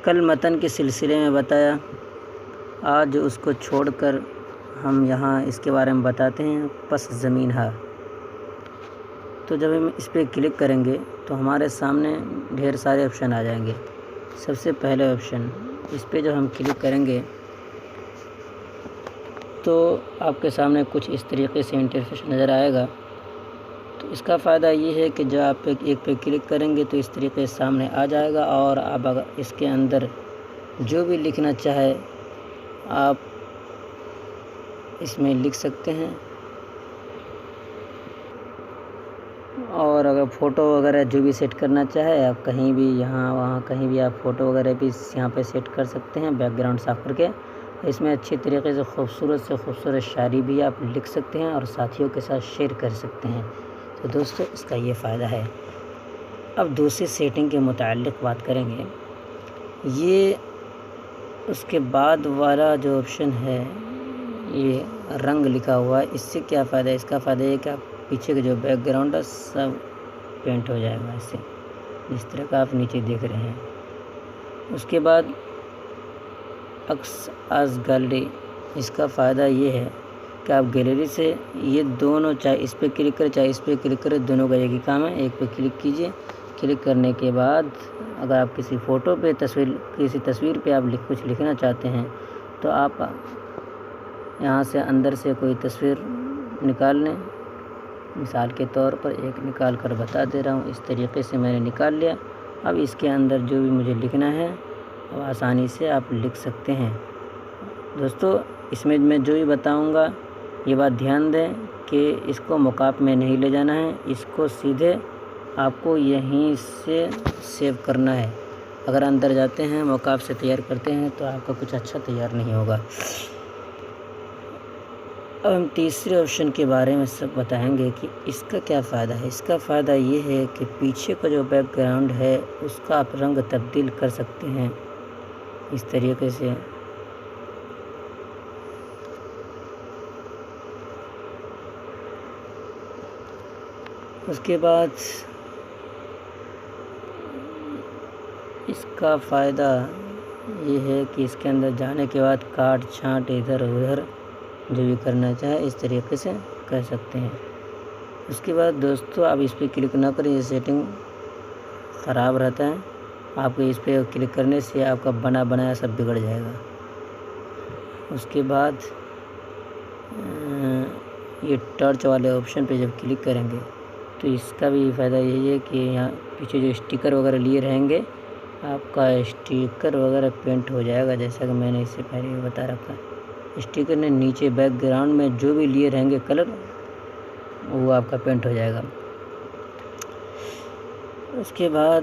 کل متن کے سلسلے میں بتایا، آج اس کو چھوڑ کر ہم یہاں اس کے بارے میں بتاتے ہیں پس زمین ہا۔ تو جب ہم اس پہ کلک کریں گے تو ہمارے سامنے ڈھیر سارے آپشن آ جائیں گے۔ سب سے پہلے آپشن اس پہ جب ہم کلک کریں گے تو آپ کے سامنے کچھ اس طریقے سے انٹرفیس نظر آئے گا۔ تو اس کا فائدہ یہ ہے کہ جب آپ ایک پہ کلک کریں گے تو اس طریقے سے سامنے آ جائے گا، اور آپ اگر اس کے اندر جو بھی لکھنا چاہے آپ اس میں لکھ سکتے ہیں، اور اگر فوٹو وغیرہ جو بھی سیٹ کرنا چاہے آپ کہیں بھی یہاں وہاں کہیں بھی آپ فوٹو وغیرہ بھی یہاں پہ سیٹ کر سکتے ہیں بیک گراؤنڈ صاف کر کے۔ اس میں اچھی طریقے سے خوبصورت شاعری بھی آپ لکھ سکتے ہیں اور ساتھیوں کے ساتھ شیئر کر سکتے ہیں۔ تو دوستو اس کا یہ فائدہ ہے۔ اب دوسری سیٹنگ کے متعلق بات کریں گے۔ یہ اس کے بعد والا جو آپشن ہے یہ رنگ لکھا ہوا ہے، اس سے کیا فائدہ ہے؟ اس کا فائدہ یہ کہ آپ پیچھے کا جو بیک گراؤنڈ ہے سب پینٹ ہو جائے گا اس سے، جس طرح کا آپ نیچے دیکھ رہے ہیں۔ اس کے بعد عکس از گیلری، اس کا فائدہ یہ ہے کہ آپ گیلری سے یہ دونوں، چاہے اس پہ کلک کریں چاہے اس پہ کلک کریں، دونوں کا ایک ہی کام ہے۔ ایک پہ کلک کیجئے، کلک کرنے کے بعد اگر آپ کسی فوٹو پہ کسی تصویر پہ آپ کچھ لکھنا چاہتے ہیں تو آپ یہاں سے اندر سے کوئی تصویر نکال لیں۔ مثال کے طور پر ایک نکال کر بتا دے رہا ہوں، اس طریقے سے میں نے نکال لیا۔ اب اس کے اندر جو بھی مجھے لکھنا ہے وہ آسانی سے آپ لکھ سکتے ہیں۔ دوستو اس میں میں جو بھی بتاؤں گا یہ بات دھیان دیں کہ اس کو موقع میں نہیں لے جانا ہے، اس کو سیدھے آپ کو یہیں سے سیو کرنا ہے۔ اگر اندر جاتے ہیں موقع سے تیار کرتے ہیں تو آپ کا کچھ اچھا تیار نہیں ہوگا۔ اب ہم تیسرے آپشن کے بارے میں سب بتائیں گے کہ اس کا کیا فائدہ ہے۔ اس کا فائدہ یہ ہے کہ پیچھے کا جو بیک گراؤنڈ ہے اس کا آپ رنگ تبدیل کر سکتے ہیں اس طریقے سے۔ اس کے بعد اس کا فائدہ یہ ہے کہ اس کے اندر جانے کے بعد کاٹ چھانٹ ادھر ادھر جو بھی کرنا چاہے اس طریقے سے کر سکتے ہیں۔ اس کے بعد دوستو آپ اس پہ کلک نہ کریں، یہ سیٹنگ خراب رہتا ہے۔ آپ کو اس پہ کلک کرنے سے آپ کا بنایا سب بگڑ جائے گا۔ اس کے بعد یہ ٹارچ والے آپشن پہ جب کلک کریں گے تو اس کا بھی فائدہ یہی ہے کہ یہاں پیچھے جو اسٹیکر وغیرہ لیے رہیں گے آپ کا اسٹیکر وغیرہ پینٹ ہو جائے گا، جیسا کہ میں نے اس سے پہلے بھی بتا رکھا ہے۔ اسٹیکر نے نیچے بیک گراؤنڈ میں جو بھی لیے رہیں گے کلر وہ آپ کا پینٹ ہو جائے گا۔ اس کے بعد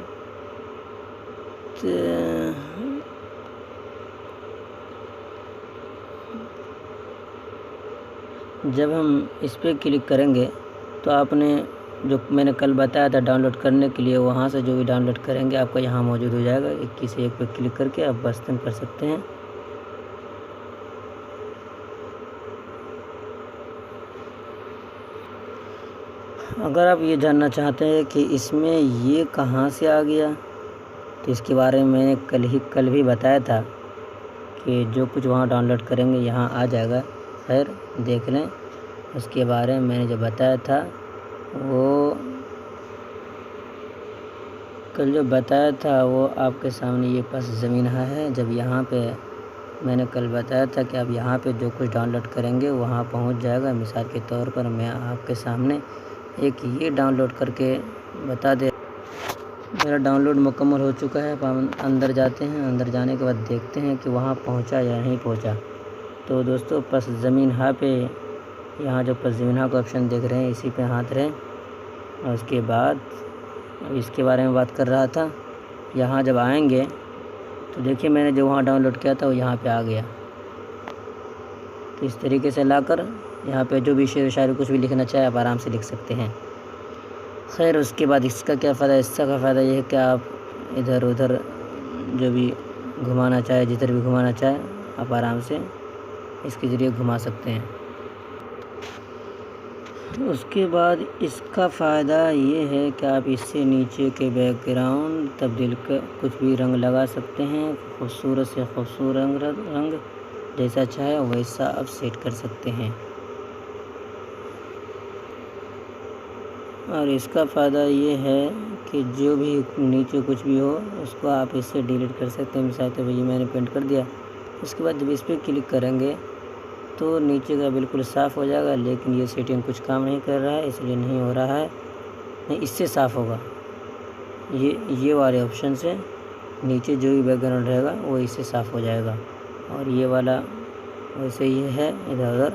جب ہم اس پہ کلک کریں گے تو آپ نے جو میں نے کل بتایا تھا ڈاؤن لوڈ کرنے کے لیے، وہاں سے جو بھی ڈاؤن لوڈ کریں گے آپ کا یہاں موجود ہو جائے گا۔ کسی ایک پہ کلک کر کے آپ بستن کر سکتے ہیں۔ اگر آپ یہ جاننا چاہتے ہیں کہ اس میں یہ کہاں سے آ گیا تو اس کے بارے میں نے کل بھی بتایا تھا کہ جو کچھ وہاں ڈاؤن لوڈ کریں گے یہاں آ جائے گا۔ خیر دیکھ لیں، اس کے بارے میں نے جو بتایا تھا وہ کل جو بتایا تھا وہ آپ کے سامنے یہ پس زمین ہے۔ جب یہاں پہ میں نے کل بتایا تھا کہ آپ یہاں پہ جو کچھ ڈاؤن لوڈ کریں گے وہاں پہنچ جائے گا۔ مثال کے طور پر میں آپ کے سامنے ایک یہ ڈاؤن لوڈ کر کے بتا دے، میرا ڈاؤن لوڈ مکمل ہو چکا ہے۔ اندر جاتے ہیں، اندر جانے کے بعد دیکھتے ہیں کہ وہاں پہنچا یا نہیں پہنچا۔ تو دوستو پس زمین ہا پہ یہاں جو پس زمین ہا کا آپشن دیکھ رہے ہیں اسی پہ ہاتھ رہیں، اور اس کے بعد اس کے بارے میں بات کر رہا تھا۔ یہاں جب آئیں گے تو دیکھیے میں نے جو وہاں ڈاؤن لوڈ کیا تھا وہ یہاں پہ آ گیا۔ تو اس طریقے سے لا کر یہاں پہ جو بھی شعر و شاعری کچھ بھی لکھنا چاہے آپ آرام سے لکھ سکتے ہیں۔ خیر اس کے بعد اس کا کیا فائدہ ہے؟ اس کا فائدہ یہ ہے کہ آپ ادھر ادھر جو بھی گھمانا چاہے، جدھر بھی گھمانا چاہے آپ آرام سے اس کے ذریعے گھما سکتے ہیں۔ اس کے بعد اس کا فائدہ یہ ہے کہ آپ اس سے نیچے کے بیک گراؤنڈ تبدیل کر کچھ بھی رنگ لگا سکتے ہیں، خوبصورت سے خوبصورت رنگ جیسا چاہے ویسا آپ سیٹ کر سکتے ہیں۔ اور اس کا فائدہ یہ ہے کہ جو بھی نیچے کچھ بھی ہو اس کو آپ اس سے ڈیلیٹ کر سکتے ہیں۔ مثال کے طور میں نے پینٹ کر دیا، اس کے بعد جب اس پہ کلک کریں گے تو نیچے کا بالکل صاف ہو جائے گا، لیکن یہ سیٹنگ کچھ کام نہیں کر رہا ہے، اس لیے نہیں ہو رہا ہے، نہیں اس سے صاف ہوگا۔ یہ والے آپشن سے نیچے جو بھی بیک گراؤنڈ رہے گا وہ اس سے صاف ہو جائے گا، اور یہ والا ویسے ہی ہے ادھر ادھر۔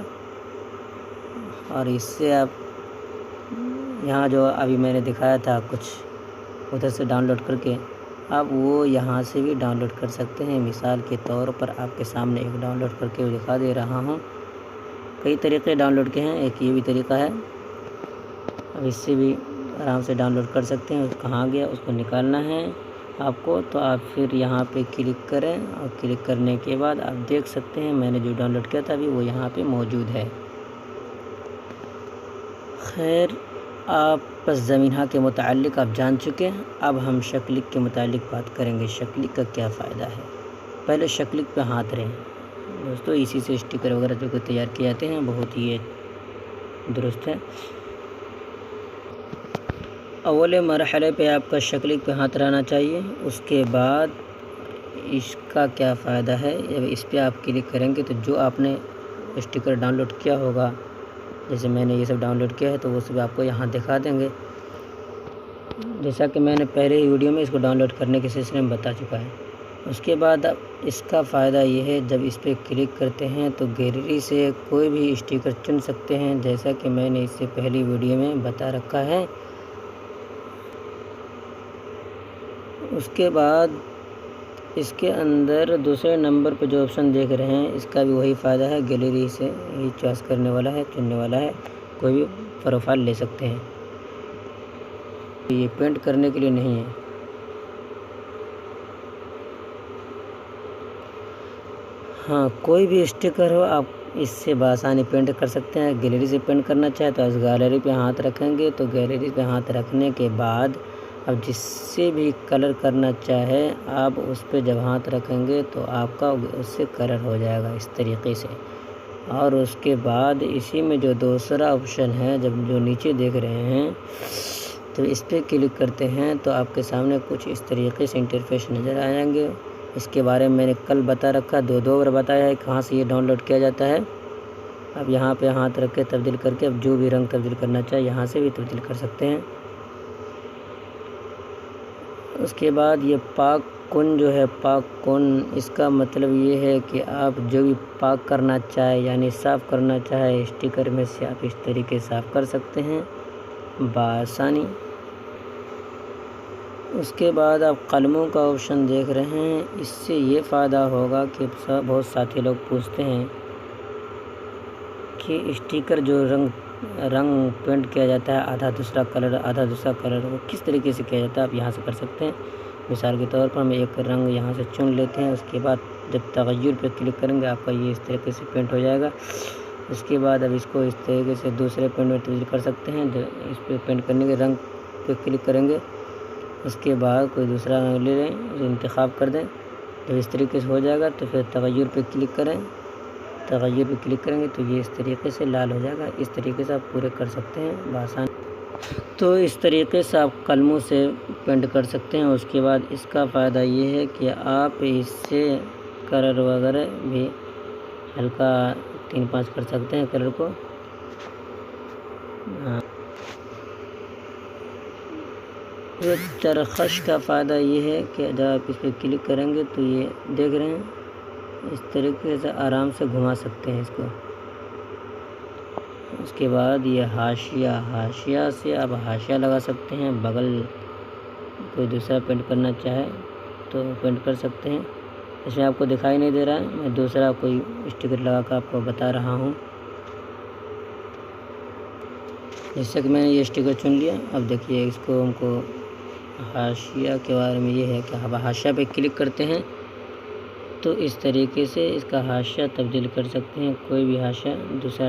اور اس سے آپ یہاں جو ابھی میں نے دکھایا تھا کچھ ادھر سے ڈاؤن لوڈ کر کے، آپ وہ یہاں سے بھی ڈاؤن لوڈ کر سکتے ہیں۔ مثال کے طور پر آپ کے سامنے ایک ڈاؤن لوڈ کر کے دکھا دے رہا ہوں۔ کئی طریقے ڈاؤن لوڈ کے ہیں، ایک یہ بھی طریقہ ہے، اب اس سے بھی آرام سے ڈاؤن لوڈ کر سکتے ہیں۔ کہاں گیا اس کو نکالنا ہے آپ کو، تو آپ پھر یہاں پہ کلک کریں، اور کلک کرنے کے بعد آپ دیکھ سکتے ہیں میں نے جو ڈاؤن لوڈ کیا تھا ابھی وہ یہاں پہ موجود ہے۔ خیر، آپ پس زمینہ کے متعلق آپ جان چکے ہیں، اب ہم شکلک کے متعلق بات کریں گے۔ شکلک کا کیا فائدہ ہے؟ پہلے شکلک پہ ہاتھ رہیں دوستو، اسی سے اسٹیکر وغیرہ جو تیار کیے جاتے ہیں، بہت ہی درست ہے۔ اول مرحلے پہ آپ کا شکلک پہ ہاتھ رہنا چاہیے۔ اس کے بعد اس کا کیا فائدہ ہے، جب اس پہ آپ کلک کریں گے تو جو آپ نے اسٹیکر ڈاؤن لوڈ کیا ہوگا، جیسے میں نے یہ سب ڈاؤن لوڈ کیا ہے تو وہ سب آپ کو یہاں دکھا دیں گے، جیسا کہ میں نے پہلے ہی ویڈیو میں اس کو ڈاؤن لوڈ کرنے کے سلسلے میں بتا چکا ہے۔ اس کے بعد اس کا فائدہ یہ ہے، جب اس پہ کلک کرتے ہیں تو گیلری سے کوئی بھی اسٹیکر چن سکتے ہیں، جیسا کہ میں نے اس سے پہلی ویڈیو میں بتا رکھا ہے۔ اس کے بعد اس کے اندر دوسرے نمبر پہ جو آپشن دیکھ رہے ہیں، اس کا بھی وہی فائدہ ہے، گیلری سے ہی چوائس کرنے والا ہے، چننے والا ہے، کوئی بھی پروفائل لے سکتے ہیں، یہ پینٹ کرنے کے لیے نہیں ہے۔ ہاں، کوئی بھی اسٹیکر ہو آپ اس سے بآسانی پینٹ کر سکتے ہیں۔ گیلری سے پینٹ کرنا چاہے تو اس گیلری پہ ہاتھ رکھیں گے، تو گیلری پہ ہاتھ رکھنے کے بعد اب جس سے بھی کلر کرنا چاہے آپ اس پہ جب ہاتھ رکھیں گے تو آپ کا اس سے کلر ہو جائے گا اس طریقے سے۔ اور اس کے بعد اسی میں جو دوسرا آپشن ہے، جب جو نیچے دیکھ رہے ہیں تو اس پہ کلک کرتے ہیں تو آپ کے سامنے کچھ اس طریقے سے انٹرفیس نظر آ جائیں گے۔ اس کے بارے میں نے کل بتا رکھا، دو بار بتایا ہے کہاں سے یہ ڈاؤن لوڈ کیا جاتا ہے۔ اب یہاں پہ ہاتھ رکھ کے تبدیل کر کے اب جو بھی رنگ تبدیل کرنا چاہے یہاں سے بھی تبدیل کر سکتے ہیں۔ اس کے بعد یہ پاک کن جو ہے، پاک کن اس کا مطلب یہ ہے کہ آپ جو بھی پاک کرنا چاہے یعنی صاف کرنا چاہے اسٹیکر میں سے آپ اس طریقے صاف کر سکتے ہیں بآسانی۔ اس کے بعد آپ قلموں کا آپشن دیکھ رہے ہیں، اس سے یہ فائدہ ہوگا کہ بہت ساتھی لوگ پوچھتے ہیں کہ اسٹیکر جو رنگ پینٹ کیا جاتا ہے، آدھا دوسرا کلر وہ کس طریقے سے کیا جاتا ہے، آپ یہاں سے کر سکتے ہیں۔ مثال کے طور پر ہم ایک رنگ یہاں سے چن لیتے ہیں، اس کے بعد جب تغیر پہ کلک کریں گے آپ کا یہ اس طریقے سے پینٹ ہو جائے گا۔ اس کے بعد اب اس کو اس طریقے سے دوسرے پینٹ میں تبدیل کر سکتے ہیں، اس پہ پینٹ کرنے کے رنگ پہ کلک کریں گے، اس کے بعد کوئی دوسرا رنگ لے لیں، انتخاب کر دیں، جب اس طریقے سے ہو جائے گا تو پھر تغیر پہ کلک کریں، تغیر پہ کلک کریں گے تو یہ اس طریقے سے لال ہو جائے گا۔ اس طریقے سے آپ پورے کر سکتے ہیں بآسانی۔ تو اس طریقے سے آپ قلموں سے پینٹ کر سکتے ہیں۔ اس کے بعد اس کا فائدہ یہ ہے کہ آپ اس سے کلر وغیرہ بھی ہلکا 3-5 کر سکتے ہیں کلر کو۔ چرخش کا فائدہ یہ ہے کہ جب آپ اس پہ کلک کریں گے تو یہ دیکھ رہے ہیں اس طریقے سے آرام سے گھما سکتے ہیں اس کو۔ اس کے بعد یہ حاشیہ سے آپ حاشیہ لگا سکتے ہیں، بغل کوئی دوسرا پینٹ کرنا چاہے تو پینٹ کر سکتے ہیں۔ اس میں آپ کو دکھائی نہیں دے رہا ہے، میں دوسرا کوئی اسٹیکر لگا کر آپ کو بتا رہا ہوں۔ جیسے کہ میں نے یہ اسٹیکر چن لیا، اب دیکھیے اس کو ہم کو حاشیہ کے بارے میں یہ ہے کہ آپ حاشیہ پہ کلک کرتے ہیں تو اس طریقے سے اس کا حاشیہ تبدیل کر سکتے ہیں، کوئی بھی حاشیہ دوسرا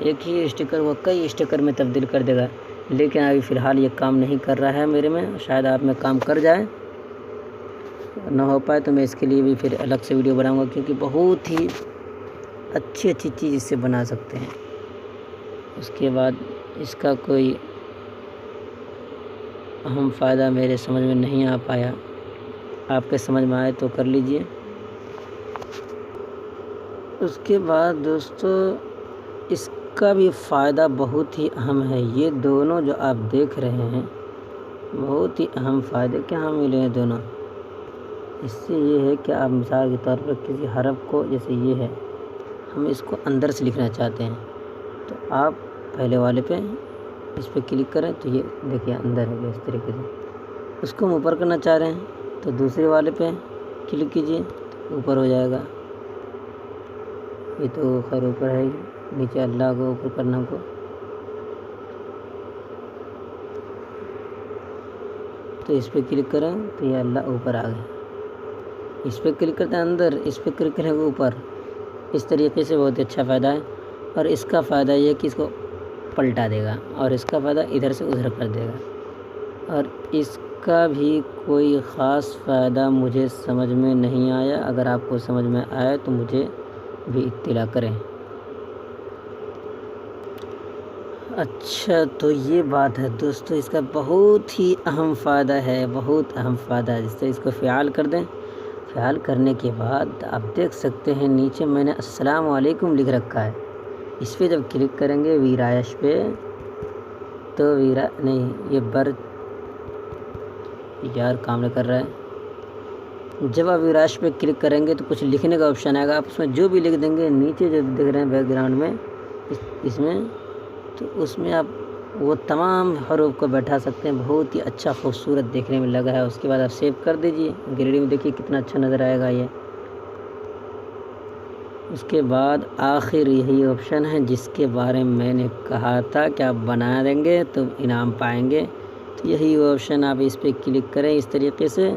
ایک ہی اسٹیکر وہ کئی اسٹیکر میں تبدیل کر دے گا، لیکن ابھی فی الحال یہ کام نہیں کر رہا ہے میرے میں، شاید آپ میں کام کر جائے، نہ ہو پائے تو میں اس کے لیے بھی پھر الگ سے ویڈیو بناؤں گا، کیونکہ بہت ہی اچھی چیز اس سے بنا سکتے ہیں۔ اس کے بعد اس کا کوئی اہم فائدہ میرے سمجھ میں نہیں آ پایا، آپ کے سمجھ میں آئے تو کر لیجئے۔ اس کے بعد دوستو اس کا بھی فائدہ بہت ہی اہم ہے، یہ دونوں جو آپ دیکھ رہے ہیں بہت ہی اہم فائدے کہاں ملے ہیں دونوں۔ اس سے یہ ہے کہ آپ مثال کے طور پر کسی حرف کو، جیسے یہ ہے، ہم اس کو اندر سے لکھنا چاہتے ہیں تو آپ پہلے والے پہ اس پہ کلک کریں تو یہ دیکھیے اندر ہے اس طریقے سے۔ اس کو ہم اوپر کرنا چاہ رہے ہیں تو دوسرے والے پہ کلک کیجئے تو اوپر ہو جائے گا۔ یہ تو خیر اوپر ہے، نیچے اللہ کو اوپر کرنا کو، تو اس پہ کلک کریں تو یہ اللہ اوپر آ گیا۔ اس پہ کلک کرتے ہیں اندر، اس پہ کلک کریں اوپر۔ اس طریقے سے بہت اچھا فائدہ ہے، اور اس کا فائدہ یہ ہے کہ اس کو پلٹا دے گا، اور اس کا فائدہ ادھر سے ادھر کر دے گا۔ اور اس کا بھی کوئی خاص فائدہ مجھے سمجھ میں نہیں آیا، اگر آپ کو سمجھ میں آئے تو مجھے بھی اطلاع کریں۔ اچھا تو یہ بات ہے دوستو، اس کا بہت ہی اہم فائدہ ہے، بہت اہم فائدہ ہے۔ جس سے اس کو فعال کر دیں، فعال کرنے کے بعد آپ دیکھ سکتے ہیں نیچے میں نے السلام علیکم لکھ رکھا ہے۔ اس پہ جب کلک کریں گے ویرایش پہ تو یار کام نہیں کر رہا ہے۔ جب آپ ویرایش پہ کلک کریں گے تو کچھ لکھنے کا آپشن آئے گا، آپ اس میں جو بھی لکھ دیں گے، نیچے جو دیکھ رہے ہیں بیک گراؤنڈ میں اس میں، تو اس میں آپ وہ تمام حروف کو بیٹھا سکتے ہیں۔ بہت ہی اچھا خوبصورت دیکھنے میں لگا ہے۔ اس کے بعد آپ سیو کر دیجئے، گیلری میں دیکھیے کتنا اچھا نظر آئے گا یہ۔ اس کے بعد آخر یہی آپشن ہے جس کے بارے میں نے کہا تھا کہ آپ بنا دیں گے تو انعام پائیں گے، تو یہی آپشن آپ اس پہ کلک کریں۔ اس طریقے سے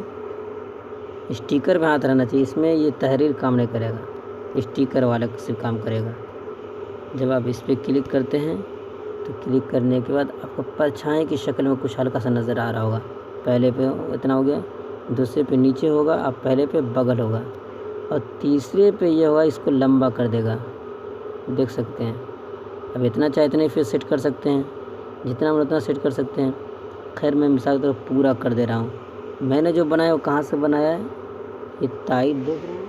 اسٹیکر پہ ہاتھ رہنا چاہیے، اس میں یہ تحریر کام نہیں کرے گا، اسٹیکر والا صرف کام کرے گا۔ جب آپ اس پہ کلک کرتے ہیں تو کلک کرنے کے بعد آپ کو پرچھائیں کی شکل میں کچھ ہلکا سا نظر آ رہا ہوگا۔ پہلے پہ اتنا ہو گیا، دوسرے پہ نیچے ہوگا، آپ پہلے پہ بغل ہوگا، اور تیسرے پہ یہ ہوگا اس کو لمبا کر دے گا، دیکھ سکتے ہیں۔ اب اتنا چاہے اتنے پہ سیٹ کر سکتے ہیں، جتنا من اتنا سیٹ کر سکتے ہیں۔ خیر میں مثال کی طرف پورا کر دے رہا ہوں۔ میں نے جو بنایا وہ کہاں سے بنایا ہے، یہ تائید دیکھ رہے ہیں۔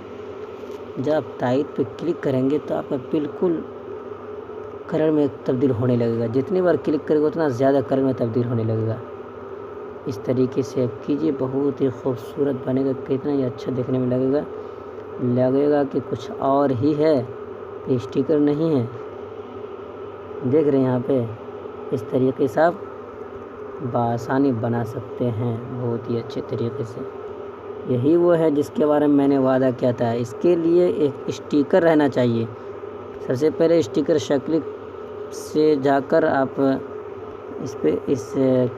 جب آپ تائید پہ کلک کریں گے تو آپ کا بالکل کلر میں تبدیل ہونے لگے گا، جتنی بار کلک کرے گا اتنا زیادہ کلر میں تبدیل ہونے لگے گا۔ اس طریقے سے آپ کیجئے، بہت ہی خوبصورت بنے گا، کتنا ہی اچھا دیکھنے میں لگے گا کہ کچھ اور ہی ہے، یہ اسٹیکر نہیں ہے۔ دیکھ رہے ہیں یہاں پہ اس طریقے سے آپ بآسانی بنا سکتے ہیں، بہت ہی اچھے طریقے سے۔ یہی وہ ہے جس کے بارے میں میں نے وعدہ کیا تھا۔ اس کے لیے ایک اسٹیکر رہنا چاہیے۔ سب سے پہلے اسٹیکر شکل سے جا کر آپ اس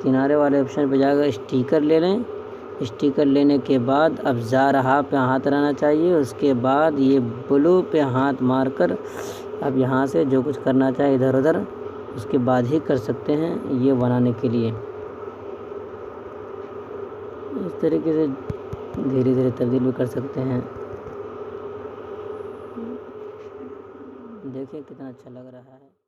کنارے والے آپشن پہ جا کر اسٹیکر لے لیں۔ اسٹیکر لینے کے بعد اب زارہا پہ ہاتھ رہنا چاہیے، اس کے بعد یہ بلو پہ ہاتھ مار کر اب یہاں سے جو کچھ کرنا چاہے ادھر ادھر اس کے بعد ہی کر سکتے ہیں یہ بنانے کے لیے۔ اس طریقے سے دھیرے دھیرے تبدیل بھی کر سکتے ہیں۔ دیکھیں کتنا اچھا لگ رہا ہے۔